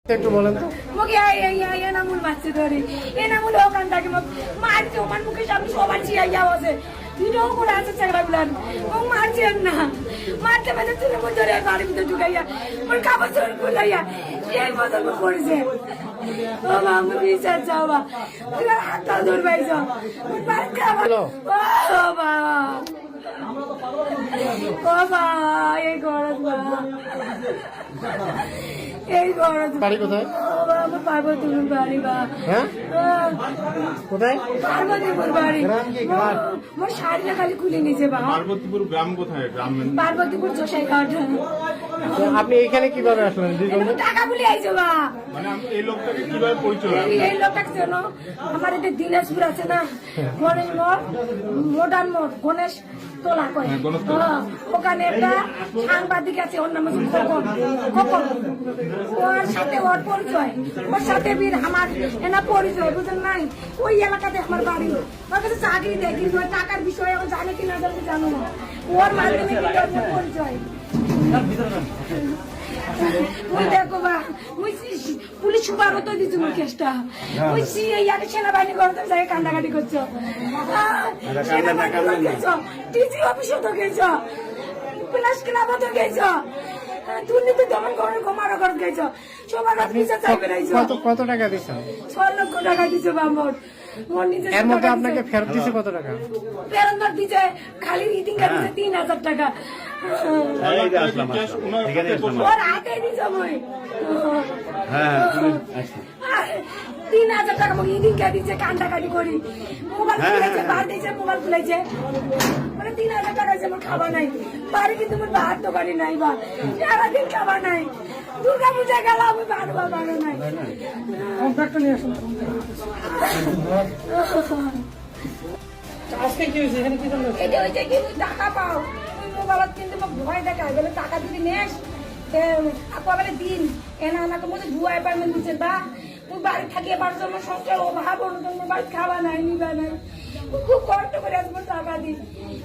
একটু বলেন তো মুখে এনামুল মারছে ধরে এনামুল ওখান থেকে মারছে আমার মুখের সামনে সবার চিয়াইয়া আছে ভিডিও করে আছে চেহারাগুলান ও মারছেন না মারতে মারতে চলে মধ্যে ধরে বাড়ির ভিতরে ঢুকাইয়া ওর কাপড় চোর খুলাইয়া এই বদল করেছে ও মা আমি বিচার যাও বা তুই হাতটা ধরবাইছ বাড়ি খাবার ও বাবা ও মা এই গরজ বা এই গরজ বাড়ি কোথায়? আমার পার্বতীপুর বাড়ি বা হ্যাঁ কোথায়? পার্বতীপুর বাড়ি গ্রাম কি ঘাট? মোর শাড়িটা খালি খুলে নিয়েছে বা পার্বতীপুর গ্রাম কোথায়? গ্রাম পার্বতীপুর চোষাই ঘাট তো আপনি এখানে কিভাবে আসলেন? টাকা বলে আইছো বা মানে এই লোকটাকে কিভাবে পরিচয়? এই লোকটাকে চেনো আমার এটা দিনাজপুর আছে না গণেশ মোড় মডার্ন মোড় গণেশ তোলা করে ওখানে একটা সাংবাদিক আছে ওর নাম হচ্ছে খোকন খোকন ওর সাথে ওর পরিচয় ওর সাথে বীর আমার এনা পরিচয় বুঝলেন নাই ওই এলাকাতে আমার বাড়ি ওর কাছে চাকরি দেয় কিন্তু ওই টাকার বিষয়ে ও জানে কি না জানে জানো না ওর মাধ্যমে কিন্তু ওর পরিচয় ওই দেখো বা ওই পুলিশ সুপার হতো দিচ্ছি ওর কেসটা ওই ইয়াকে সেনাবাহিনী করতে যাই কান্দাকাটি করছো সেনাবাহিনী গেছ টিসি অফিসে তো গেছ প্লাস ক্লাবও তো গেছ দুর্নীতি দমন করার ঘুমারো ঘর গেছ সবার বিচার চাইবে কত টাকা দিচ্ছেন? 6 লক্ষ টাকা দিচ্ছে বা মোট এর মধ্যে আপনাকে ফেরত দিচ্ছে কত টাকা? ফেরত দিচ্ছে খালি রিডিং দিচ্ছে 3000 টাকা ওর হাতে দিচ্ছে মই 3000 টাকা মোক রিডিং দিচ্ছে কান্দাকাটি করি মোবাইল খুলেছে বার দিয়েছে মোবাইল খুলেছে মানে 3000 টাকা আছে আমার খাবার নাই বাড়ি কিন্তু আমার ভাত দোকানে নাই বা সারাদিন খাবার নাই দুর্গা পূজা গেল আমি ভাত বাড়ো নাই কন্ট্রাক্টর নিয়ে আসুন আজকে কি হয়েছে? এখানে কি জন্য? এটা হচ্ছে কি টাকা পাও তুই মোবাইল কিন্তু মোক ভয় দেখায় বলে টাকা দিবি নেস বলে দিন এনা আমাকে মধ্যে ভুয়াই পারবেন দিচ্ছেন বা তুই বাড়ি থাকিয়ে পারছো আমার সংসার অভাব অনুদান বাড়ি খাওয়া নাই নিবা নাই খুব কষ্ট করে আসবো টাকা দিই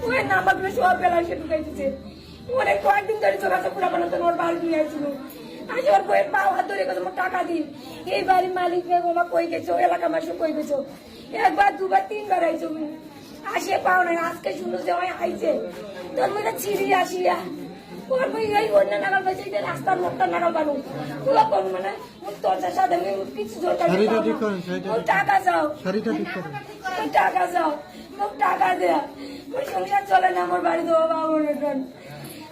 ওই নাম্বার তুমি সব বেলা সে ঢুকাই দিচ্ছে অনেক কয়েকদিন ধরে যোগাযোগ করে বানাতো ওর বাড়ি নিয়ে আসছিল আজ ওর বইয়ের পাও হাত ধরে গেছে টাকা দিন এই বাড়ির মালিক ওমা কই গেছো এলাকা মাসে কই গেছো একবার দুবার তিনবার আইছো আসে পাও নাই আজকে শুনলো যে ওই আইছে তোর মধ্যে ছিঁড়ি আসিয়া ওর বই এই অন্য নাগাল পাইছে যে রাস্তার মুখটা নাগাল পাবো তুলা কোন মানে তোর সাথে আমি কিছু জোরটা টাকা যাও টাকা যাও মোক টাকা দেয়া ওই সংসার চলে না আমার বাড়ি দেবো বাবু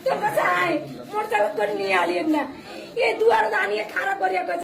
তোর কাছে আয় মোর চালক করে নিয়ে আলিয়েন না এই দুয়ার দাঁড়িয়ে খারাপ করিয়া